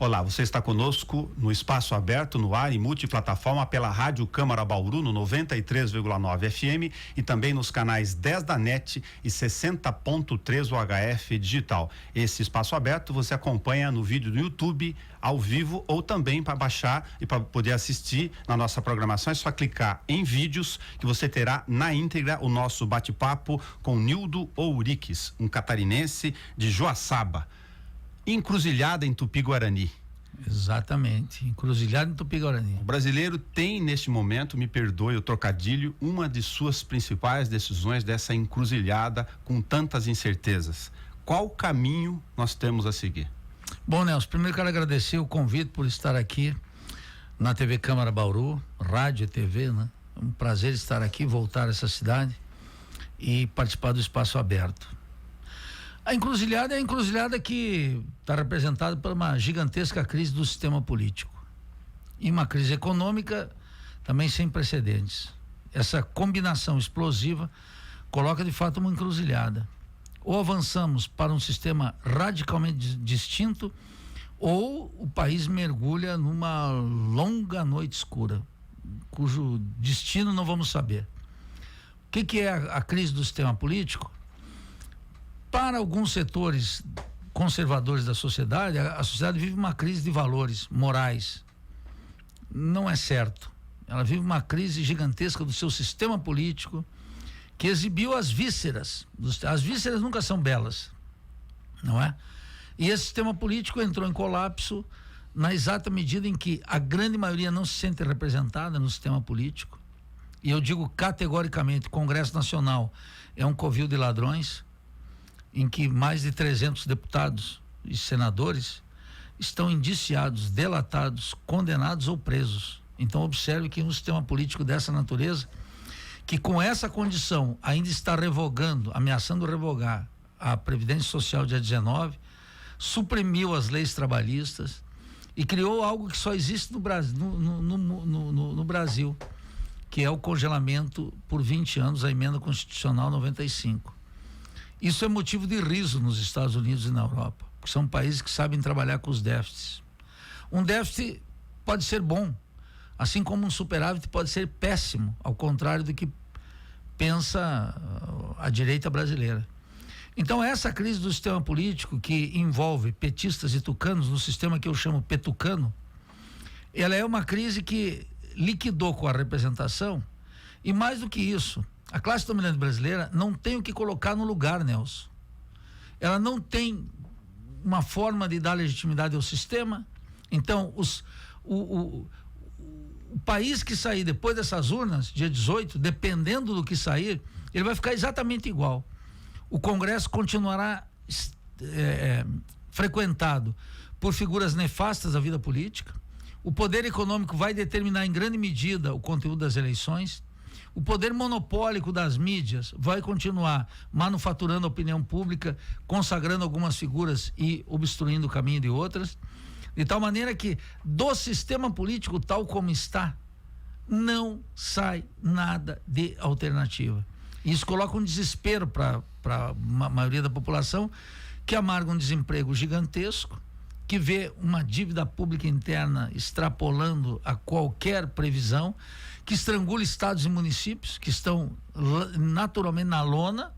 Olá, você está conosco no Espaço Aberto, no ar e multiplataforma pela Rádio Câmara Bauru no 93,9 FM e também nos canais 10 da NET e 60.3 UHF digital. Esse Espaço Aberto você acompanha no vídeo do YouTube, ao vivo, ou também para baixar e para poder assistir na nossa programação é só clicar em vídeos que você terá na íntegra o nosso bate-papo com Nildo Ouriques, um catarinense de Joaçaba. Encruzilhada em Tupi-Guarani. Exatamente, encruzilhada em Tupi-Guarani. O brasileiro tem neste momento, me perdoe o trocadilho, uma de suas principais decisões dessa encruzilhada com tantas incertezas. Qual caminho nós temos a seguir? Bom, Nelson, primeiro quero agradecer o convite por estar aqui na TV Câmara Bauru, rádio e TV, né? É um prazer estar aqui, voltar a essa cidade e participar do Espaço Aberto. A encruzilhada é a encruzilhada que está representada por uma gigantesca crise do sistema político e uma crise econômica também sem precedentes. Essa combinação explosiva coloca de fato uma encruzilhada. Ou avançamos para um sistema radicalmente distinto, ou o país mergulha numa longa noite escura, cujo destino não vamos saber. O que é a crise do sistema político? Para alguns setores conservadores da sociedade, a sociedade vive uma crise de valores morais. Não é certo. Ela vive uma crise gigantesca do seu sistema político, que exibiu as vísceras. As vísceras nunca são belas, não é? E esse sistema político entrou em colapso na exata medida em que a grande maioria não se sente representada no sistema político. E eu digo categoricamente, o Congresso Nacional é um covil de ladrões, em que mais de 300 deputados e senadores estão indiciados, delatados, condenados ou presos. Então observe que um sistema político dessa natureza, que com essa condição ainda está revogando, ameaçando revogar a Previdência Social dia 19, suprimiu as leis trabalhistas e criou algo que só existe no Brasil, no Brasil, que é o congelamento por 20 anos da Emenda Constitucional 95. Isso é motivo de riso nos Estados Unidos e na Europa, que são países que sabem trabalhar com os déficits. Um déficit pode ser bom, assim como um superávit pode ser péssimo, ao contrário do que pensa a direita brasileira. Então essa crise do sistema político, que envolve petistas e tucanos, no sistema que eu chamo petucano, ela é uma crise que liquidou com a representação, e mais do que isso, a classe dominante brasileira não tem o que colocar no lugar, Nelson. Ela não tem uma forma de dar legitimidade ao sistema. Então, o país que sair depois dessas urnas, dia 18, dependendo do que sair, ele vai ficar exatamente igual. O Congresso continuará frequentado por figuras nefastas da vida política. O poder econômico vai determinar em grande medida o conteúdo das eleições. O poder monopólico das mídias vai continuar manufaturando a opinião pública, consagrando algumas figuras e obstruindo o caminho de outras, de tal maneira que do sistema político tal como está, não sai nada de alternativa. Isso coloca um desespero para a maioria da população, que amarga um desemprego gigantesco, que vê uma dívida pública interna extrapolando a qualquer previsão, que estrangula estados e municípios que estão naturalmente na lona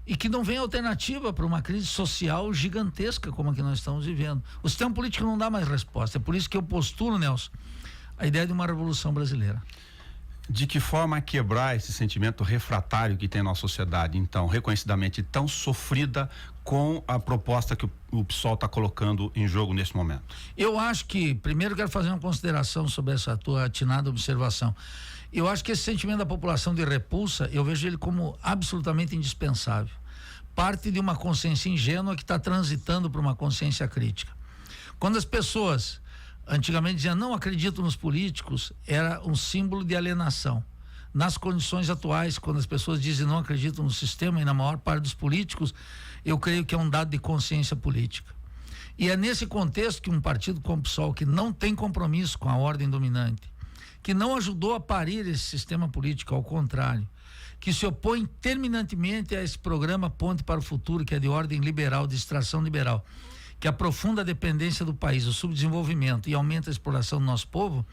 e que não vem alternativa para uma crise social gigantesca como a que nós estamos vivendo. O sistema político não dá mais resposta. É por isso que eu postulo, Nelson, a ideia de uma revolução brasileira. De que forma quebrar esse sentimento refratário que tem na nossa sociedade, então, reconhecidamente tão sofrida, com a proposta que o PSOL está colocando em jogo nesse momento? Eu acho que, primeiro, quero fazer uma consideração sobre essa tua atinada observação. Eu acho que esse sentimento da população de repulsa, eu vejo ele como absolutamente indispensável. Parte de uma consciência ingênua que está transitando para uma consciência crítica. Quando as pessoas antigamente diziam não acredito nos políticos, era um símbolo de alienação. Nas condições atuais, quando as pessoas dizem não acreditam no sistema e na maior parte dos políticos, eu creio que é um dado de consciência política. E é nesse contexto que um partido como o PSOL, que não tem compromisso com a ordem dominante, que não ajudou a parir esse sistema político, ao contrário, que se opõe terminantemente a esse programa Ponte para o Futuro, que é de ordem liberal, de extração liberal, que aprofunda a dependência do país, o subdesenvolvimento e aumenta a exploração do nosso povo,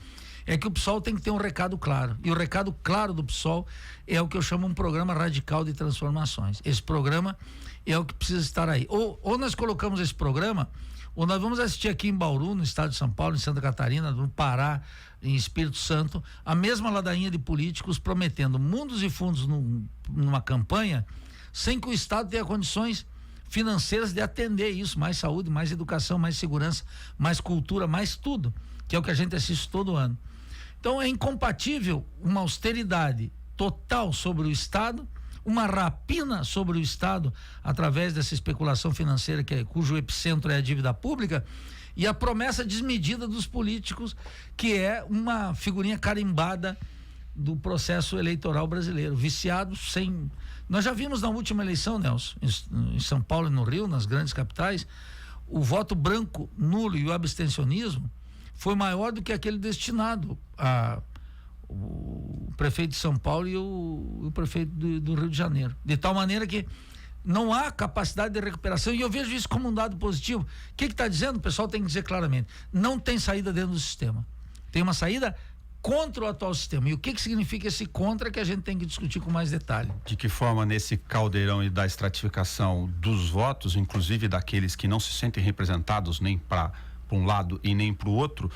é que o PSOL tem que ter um recado claro. E o recado claro do PSOL é o que eu chamo um programa radical de transformações. Esse programa é o que precisa estar aí. Ou nós colocamos esse programa, ou nós vamos assistir aqui em Bauru, no estado de São Paulo, em Santa Catarina, no Pará, em Espírito Santo, a mesma ladainha de políticos prometendo mundos e fundos numa campanha, sem que o Estado tenha condições financeiras de atender isso, mais saúde, mais educação, mais segurança, mais cultura, mais tudo, que é o que a gente assiste todo ano. Então é incompatível uma austeridade total sobre o Estado, uma rapina sobre o Estado através dessa especulação financeira cujo epicentro é a dívida pública, e a promessa desmedida dos políticos, que é uma figurinha carimbada do processo eleitoral brasileiro, viciados sem... Nós já vimos na última eleição, Nelson, em São Paulo e no Rio, nas grandes capitais, o voto branco nulo e o abstencionismo foi maior do que aquele destinado o prefeito de São Paulo e o prefeito do Rio de Janeiro, de tal maneira que não há capacidade de recuperação, e eu vejo isso como um dado positivo. O que está dizendo? O pessoal tem que dizer claramente, não tem saída dentro do sistema, tem uma saída contra o atual sistema. E o que significa esse contra, que a gente tem que discutir com mais detalhe. De que forma, nesse caldeirão e da estratificação dos votos, inclusive daqueles que não se sentem representados nem para um lado e nem para o outro,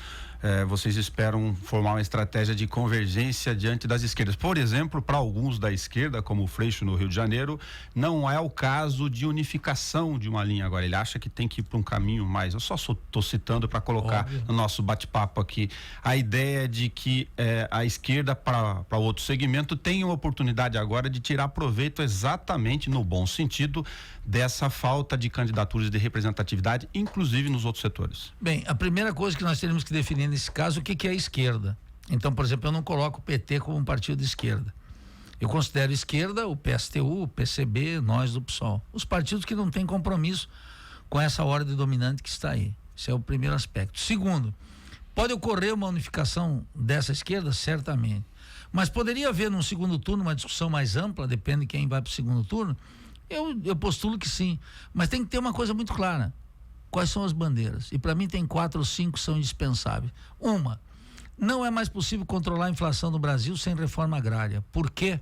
vocês esperam formar uma estratégia de convergência diante das esquerdas? Por exemplo, para alguns da esquerda, como o Freixo no Rio de Janeiro, não é o caso de unificação de uma linha agora. Ele acha que tem que ir para um caminho mais. Eu só estou citando para colocar no nosso bate-papo aqui a ideia de que a esquerda, para outro segmento, tem uma oportunidade agora de tirar proveito exatamente no bom sentido dessa falta de candidaturas de representatividade, inclusive nos outros setores. Bem, a primeira coisa que nós teríamos que definir nesse caso, o que é a esquerda. Então, por exemplo, eu não coloco o PT como um partido de esquerda. Eu considero esquerda o PSTU, o PCB, nós do PSOL. Os partidos que não têm compromisso com essa ordem dominante que está aí. Esse é o primeiro aspecto. Segundo, pode ocorrer uma unificação dessa esquerda? Certamente. Mas poderia haver num segundo turno uma discussão mais ampla, depende de quem vai para o segundo turno? Eu postulo que sim. Mas tem que ter uma coisa muito clara. Quais são as bandeiras? E para mim tem 4 ou 5 que são indispensáveis. Uma, não é mais possível controlar a inflação no Brasil sem reforma agrária. Por quê?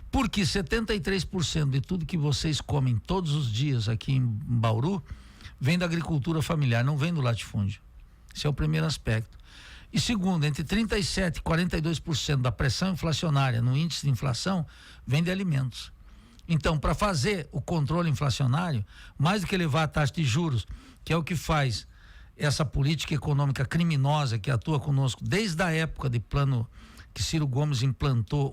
Porque 73% de tudo que vocês comem todos os dias aqui em Bauru vem da agricultura familiar, não vem do latifúndio. Esse é o primeiro aspecto. E segundo, entre 37% e 42% da pressão inflacionária no índice de inflação vem de alimentos. Então, para fazer o controle inflacionário, mais do que elevar a taxa de juros, que é o que faz essa política econômica criminosa que atua conosco desde a época de plano que Ciro Gomes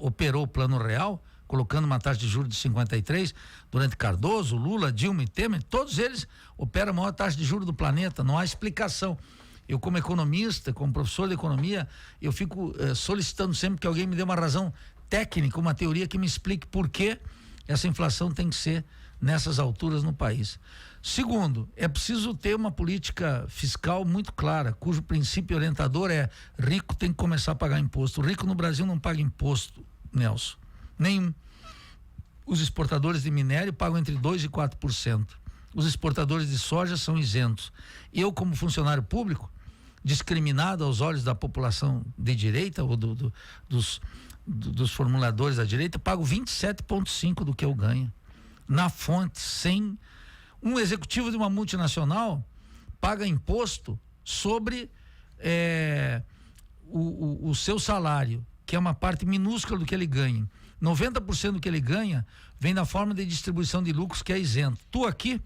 operou o Plano Real, colocando uma taxa de juros de 53, durante Cardoso, Lula, Dilma e Temer, todos eles operam a maior taxa de juros do planeta, não há explicação. Eu, como economista, como professor de economia, eu fico solicitando sempre que alguém me dê uma razão técnica, uma teoria que me explique por que essa inflação tem que ser nessas alturas no país. Segundo, é preciso ter uma política fiscal muito clara, cujo princípio orientador é: rico tem que começar a pagar imposto. O rico no Brasil não paga imposto, Nelson, nenhum. Os exportadores de minério pagam entre 2% e 4%. Os exportadores de soja são isentos. Eu, como funcionário público, discriminado aos olhos da população de direita ou dos formuladores da direita, pago 27,5% do que eu ganho. Na fonte, sem... Um executivo de uma multinacional paga imposto sobre o seu salário, que é uma parte minúscula do que ele ganha. 90% do que ele ganha vem na forma de distribuição de lucros, que é isento. Tu aqui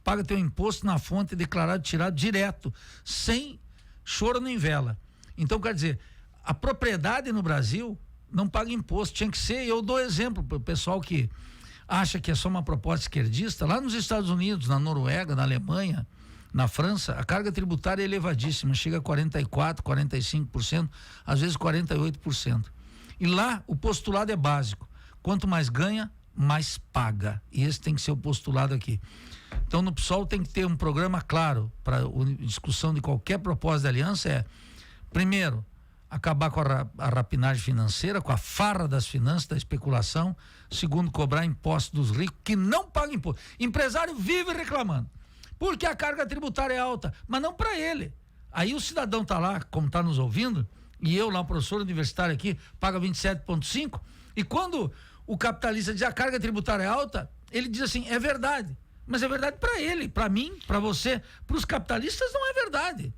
paga teu imposto na fonte, declarado, tirado direto, sem choro nem vela. Então, quer dizer, a propriedade no Brasil não paga imposto, tinha que ser. Eu dou exemplo para o pessoal que acha que é só uma proposta esquerdista. Lá nos Estados Unidos, na Noruega, na Alemanha, na França, a carga tributária é elevadíssima, chega a 44%, 45%, às vezes 48%. E lá o postulado é básico: quanto mais ganha, mais paga. E esse tem que ser o postulado aqui. Então, no PSOL tem que ter um programa claro para a discussão de qualquer proposta de aliança. Primeiro, acabar com a rapinagem financeira, com a farra das finanças, da especulação. Segundo, cobrar impostos dos ricos que não pagam imposto. Empresário vive reclamando. porque a carga tributária é alta, mas não para ele. Aí o cidadão está lá, como está nos ouvindo, e eu lá, o professor universitário aqui, paga 27,5, e quando o capitalista diz a carga tributária é alta, ele diz assim, é verdade. Mas é verdade para ele, para mim, para você. Para os capitalistas não é verdade.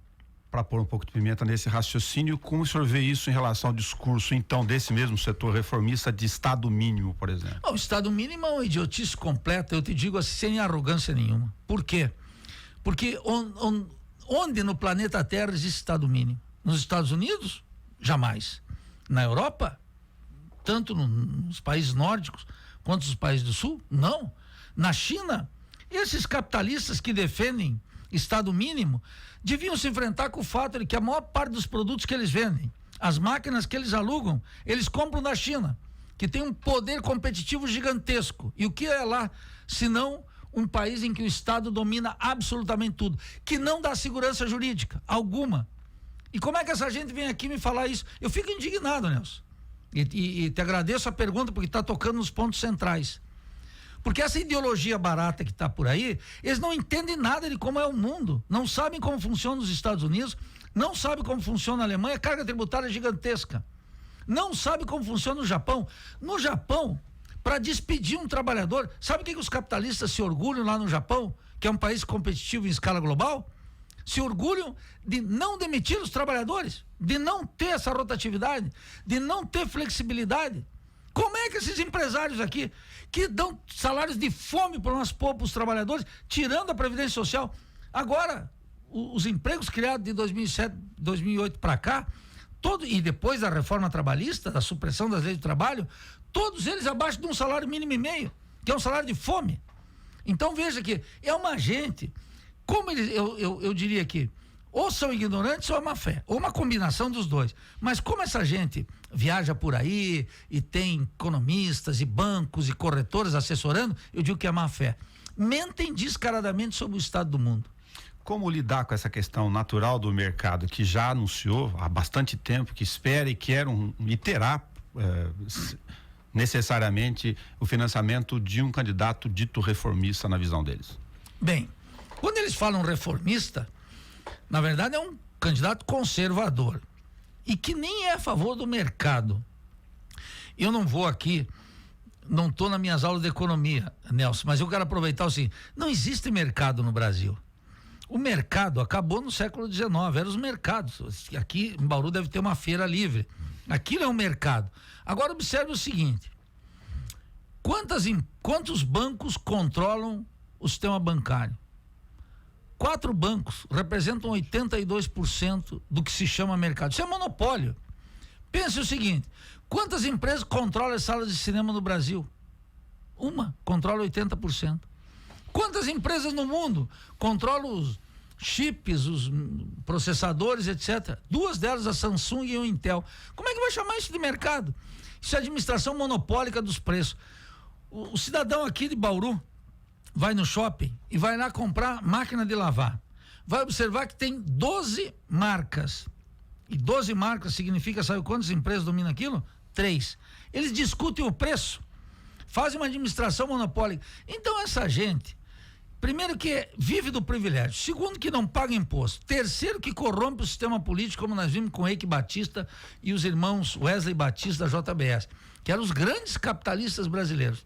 Para pôr um pouco de pimenta nesse raciocínio, como o senhor vê isso em relação ao discurso, então, desse mesmo setor reformista de Estado mínimo, por exemplo? O Estado mínimo é uma idiotice completa, eu te digo assim, sem arrogância nenhuma. Por quê? Porque onde no planeta Terra existe Estado mínimo? Nos Estados Unidos? Jamais. Na Europa? Tanto nos países nórdicos quanto nos países do Sul? Não. Na China? Esses capitalistas que defendem Estado mínimo deviam se enfrentar com o fato de que a maior parte dos produtos que eles vendem, as máquinas que eles alugam, eles compram da China, que tem um poder competitivo gigantesco. E o que é lá, senão um país em que o Estado domina absolutamente tudo, que não dá segurança jurídica alguma. E como é que essa gente vem aqui me falar isso? Eu fico indignado, Nelson. E te agradeço a pergunta porque está tocando nos pontos centrais. Porque essa ideologia barata que está por aí, eles não entendem nada de como é o mundo, não sabem como funciona os Estados Unidos, não sabem como funciona a Alemanha, a carga tributária é gigantesca, não sabem como funciona o Japão. No Japão, para despedir um trabalhador, sabe o que os capitalistas se orgulham lá no Japão, que é um país competitivo em escala global? Se orgulham de não demitir os trabalhadores, de não ter essa rotatividade, de não ter flexibilidade. Como é que esses empresários aqui, que dão salários de fome para nós pobres trabalhadores, tirando a Previdência Social, agora, os empregos criados de 2007, 2008 para cá, e depois da reforma trabalhista, da supressão das leis do trabalho, todos eles abaixo de um salário mínimo e meio, que é um salário de fome. Então veja que é uma gente, como eles, eu diria que ou são ignorantes ou é má fé, ou uma combinação dos dois. Mas como essa gente viaja por aí e tem economistas e bancos e corretores assessorando, eu digo que é má fé. Mentem descaradamente sobre o estado do mundo. Como lidar com essa questão natural do mercado, que já anunciou há bastante tempo que espera e quer e terá necessariamente o financiamento de um candidato dito reformista na visão deles? Bem, quando eles falam reformista, na verdade é um candidato conservador e que nem é a favor do mercado. Eu não vou aqui, não estou nas minhas aulas de economia, Nelson, mas eu quero aproveitar o seguinte: não existe mercado no Brasil. O mercado acabou no século XIX, eram os mercados. Aqui em Bauru deve ter uma feira livre. Aquilo é um mercado. Agora observe o seguinte: quantos bancos controlam o sistema bancário? 4 bancos representam 82% do que se chama mercado. Isso é monopólio. Pense o seguinte: quantas empresas controlam as salas de cinema no Brasil? Uma controla 80%. Quantas empresas no mundo controlam os chips, os processadores, etc? 2 delas, a Samsung e o Intel. Como é que vai chamar isso de mercado? Isso é administração monopólica dos preços. O cidadão aqui de Bauru vai no shopping e vai lá comprar máquina de lavar. Vai observar que tem 12 marcas. E 12 marcas significa, sabe quantas empresas dominam aquilo? 3. Eles discutem o preço, fazem uma administração monopólica. Então essa gente, primeiro que vive do privilégio, segundo que não paga imposto, terceiro que corrompe o sistema político, como nós vimos com o Eike Batista e os irmãos Wesley Batista da JBS, que eram os grandes capitalistas brasileiros.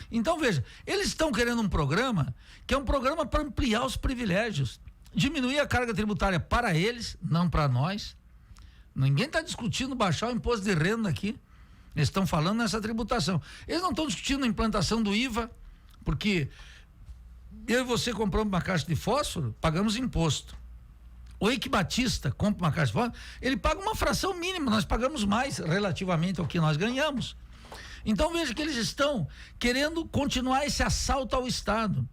Então veja, eles estão querendo um programa que é um programa para ampliar os privilégios, diminuir a carga tributária para eles, não para nós. Ninguém está discutindo baixar o imposto de renda aqui. Eles estão falando nessa tributação. Eles não estão discutindo a implantação do IVA, porque eu e você compramos uma caixa de fósforo, pagamos imposto. O Eike Batista compra uma caixa de fósforo, ele paga uma fração mínima, nós pagamos mais relativamente ao que nós ganhamos. Então veja que eles estão querendo continuar esse assalto ao Estado.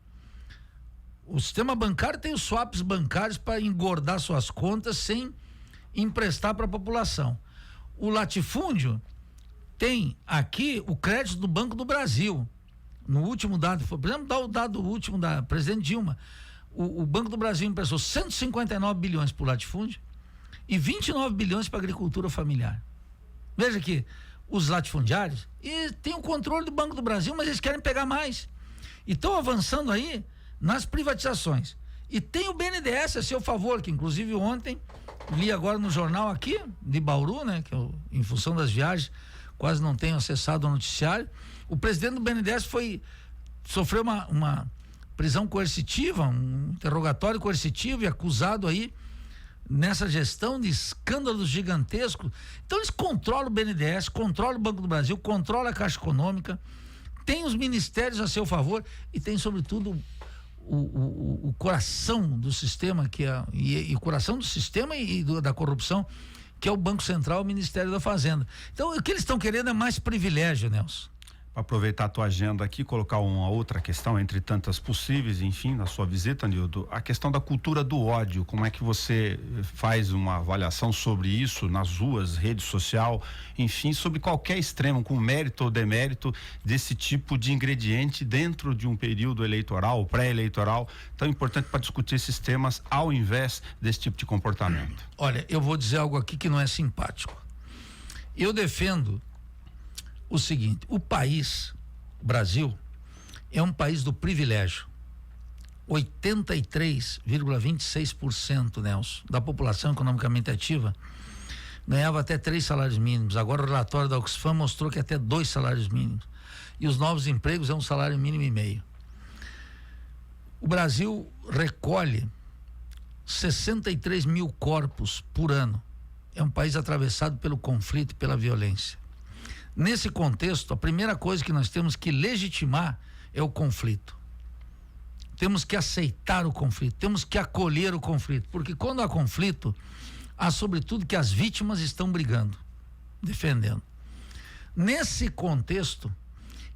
O sistema bancário tem os swaps bancários para engordar suas contas sem emprestar para a população. O latifúndio tem aqui o crédito do Banco do Brasil. No último dado, por exemplo, dá o dado último da presidente Dilma. O Banco do Brasil emprestou 159 bilhões para o latifúndio e 29 bilhões para a agricultura familiar. Veja que os latifundiários e tem o controle do Banco do Brasil, mas eles querem pegar mais. E estão avançando aí nas privatizações. E tem o BNDES a seu favor, que inclusive ontem li agora no jornal aqui de Bauru, né, que eu, em função das viagens, quase não tenho acessado o noticiário. O presidente do BNDES sofreu uma prisão coercitiva, um interrogatório coercitivo e acusado aí nessa gestão de escândalos gigantescos. Então eles controlam o BNDES, controlam o Banco do Brasil, controlam a Caixa Econômica, tem os ministérios a seu favor e tem sobretudo o coração do sistema, e o coração do sistema da corrupção, que é o Banco Central, o Ministério da Fazenda. Então o que eles estão querendo é mais privilégio, Nelson. Para aproveitar a tua agenda aqui, colocar uma outra questão entre tantas possíveis, enfim, na sua visita, Nildo, a questão da cultura do ódio, como é que você faz uma avaliação sobre isso nas ruas, rede social, enfim, sobre qualquer extremo, com mérito ou demérito desse tipo de ingrediente dentro de um período eleitoral, pré-eleitoral, tão importante para discutir esses temas ao invés desse tipo de comportamento? Olha, eu vou dizer algo aqui que não é simpático. Eu defendo o seguinte: o país, o Brasil, é um país do privilégio. 83,26%, Nelson, da população economicamente ativa ganhava até 3 salários mínimos. Agora o relatório da Oxfam mostrou que até 2 salários mínimos. E os novos empregos é um salário mínimo e meio. O Brasil recolhe 63 mil corpos por ano. É um país atravessado pelo conflito e pela violência. Nesse contexto, a primeira coisa que nós temos que legitimar é o conflito. Temos que aceitar o conflito, temos que acolher o conflito, porque quando há conflito, há sobretudo que as vítimas estão brigando, defendendo. Nesse contexto,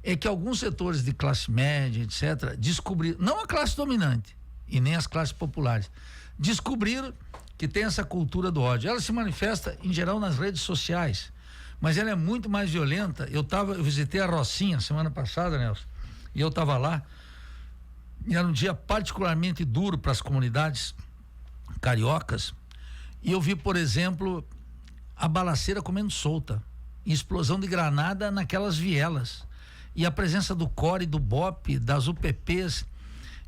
é que alguns setores de classe média, etc., descobriram, não a classe dominante e nem as classes populares, descobriram que tem essa cultura do ódio. Ela se manifesta, em geral, nas redes sociais, mas ela é muito mais violenta. Eu visitei a Rocinha semana passada, Nelson, e eu estava lá, e era um dia particularmente duro para as comunidades cariocas, e eu vi, por exemplo, a balaceira comendo solta, e explosão de granada naquelas vielas, e a presença do CORE, do BOP, das UPPs.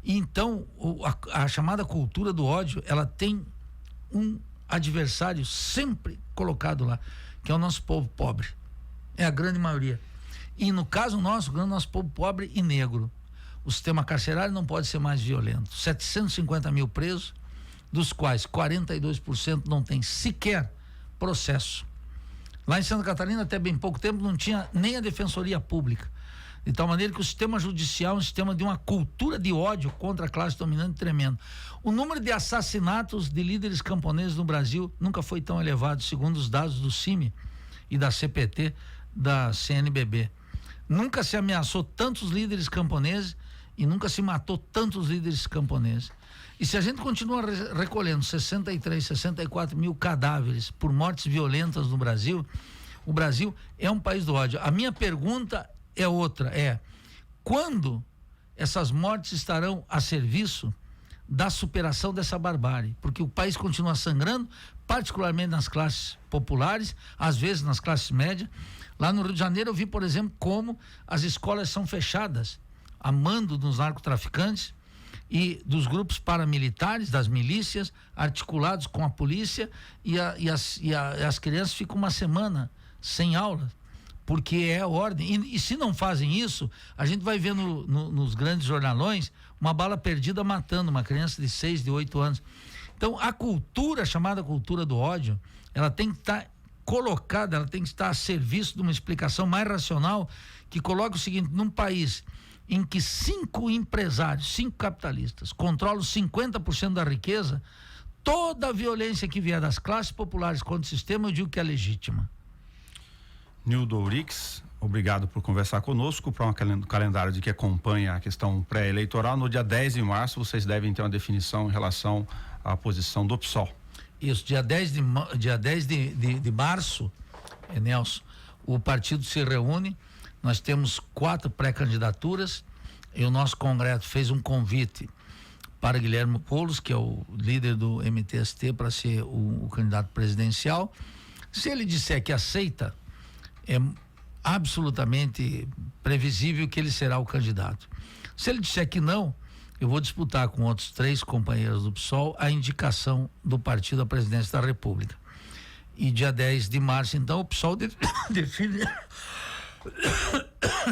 E então a chamada cultura do ódio, ela tem um adversário sempre colocado lá, que é o nosso povo pobre, é a grande maioria. E no caso nosso, o nosso povo pobre e negro. O sistema carcerário não pode ser mais violento. 750 mil presos, dos quais 42% não tem sequer processo. Lá em Santa Catarina, até bem pouco tempo, não tinha nem a defensoria pública. De tal maneira que o sistema judicial é um sistema de uma cultura de ódio contra a classe dominante tremendo. O número de assassinatos de líderes camponeses no Brasil nunca foi tão elevado, segundo os dados do CIMI e da CPT, da CNBB. Nunca se ameaçou tantos líderes camponeses e nunca se matou tantos líderes camponeses. E se a gente continua recolhendo 64 mil cadáveres por mortes violentas no Brasil, o Brasil é um país do ódio. A minha pergunta é outra, quando essas mortes estarão a serviço da superação dessa barbárie? Porque o país continua sangrando, particularmente nas classes populares, às vezes nas classes médias. Lá no Rio de Janeiro eu vi, por exemplo, como as escolas são fechadas a mando dos narcotraficantes e dos grupos paramilitares, das milícias, articulados com a polícia, e as crianças ficam uma semana sem aula, porque é ordem. E se não fazem isso, a gente vai ver nos grandes jornalões uma bala perdida matando uma criança de 6, de 8 anos. Então a cultura, chamada cultura do ódio, ela tem que estar colocada, ela tem que estar a serviço de uma explicação mais racional, que coloca o seguinte: num país em que 5 empresários, 5 capitalistas controlam 50% da riqueza, toda a violência que vier das classes populares contra o sistema, eu digo que é legítima. Nildo Ourix, obrigado por conversar conosco. Para um calendário de que acompanha a questão pré-eleitoral, no dia 10 de março vocês devem ter uma definição em relação à posição do PSOL. Isso, dia 10 de março, Nelson, o partido se reúne. Nós temos 4 pré-candidaturas e o nosso congresso fez um convite para Guilherme Boulos, que é o líder do MTST, para ser o candidato presidencial. Se ele disser que aceita, é absolutamente previsível que ele será o candidato. Se ele disser que não, eu vou disputar com outros 3 companheiros do PSOL a indicação do partido à presidência da República. E dia 10 de março, então, o PSOL define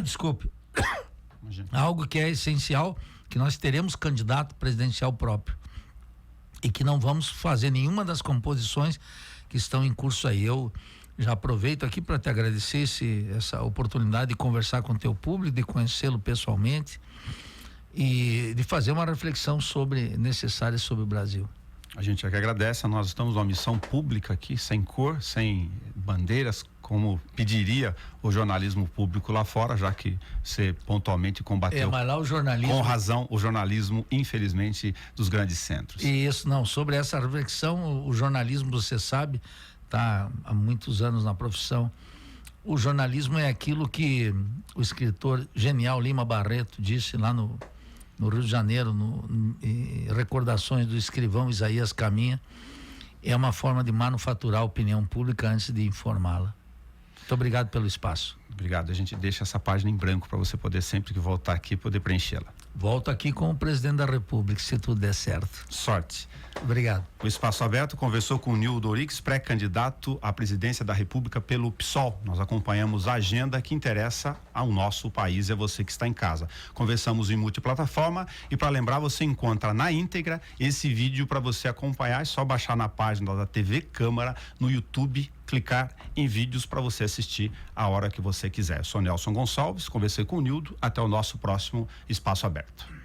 desculpe, algo que é essencial, que nós teremos candidato presidencial próprio e que não vamos fazer nenhuma das composições que estão em curso aí. Eu já aproveito aqui para te agradecer essa oportunidade de conversar com o teu público, de conhecê-lo pessoalmente e de fazer uma reflexão necessária sobre o Brasil. A gente é que agradece, nós estamos numa missão pública aqui, sem cor, sem bandeiras, como pediria o jornalismo público lá fora, já que você pontualmente combateu mas lá o jornalismo, com razão, o jornalismo, infelizmente, dos grandes centros. Isso, não, sobre essa reflexão, o jornalismo, você sabe, está há muitos anos na profissão. O jornalismo é aquilo que o escritor genial Lima Barreto disse lá no Rio de Janeiro, em Recordações do Escrivão Isaías Caminha, é uma forma de manufaturar a opinião pública antes de informá-la. Muito obrigado pelo espaço. Obrigado, a gente deixa essa página em branco para você poder sempre que voltar aqui poder preenchê-la. Volto aqui com o presidente da República, se tudo der certo. Sorte. Obrigado. O Espaço Aberto conversou com o Nildo Orix, pré-candidato à presidência da República pelo PSOL. Nós acompanhamos a agenda que interessa ao nosso país e a você que está em casa. Conversamos em multiplataforma e, para lembrar, você encontra na íntegra esse vídeo para você acompanhar. É só baixar na página da TV Câmara no YouTube, clicar em vídeos para você assistir a hora que você quiser. Eu sou Nelson Gonçalves, conversei com o Nildo. Até o nosso próximo Espaço Aberto.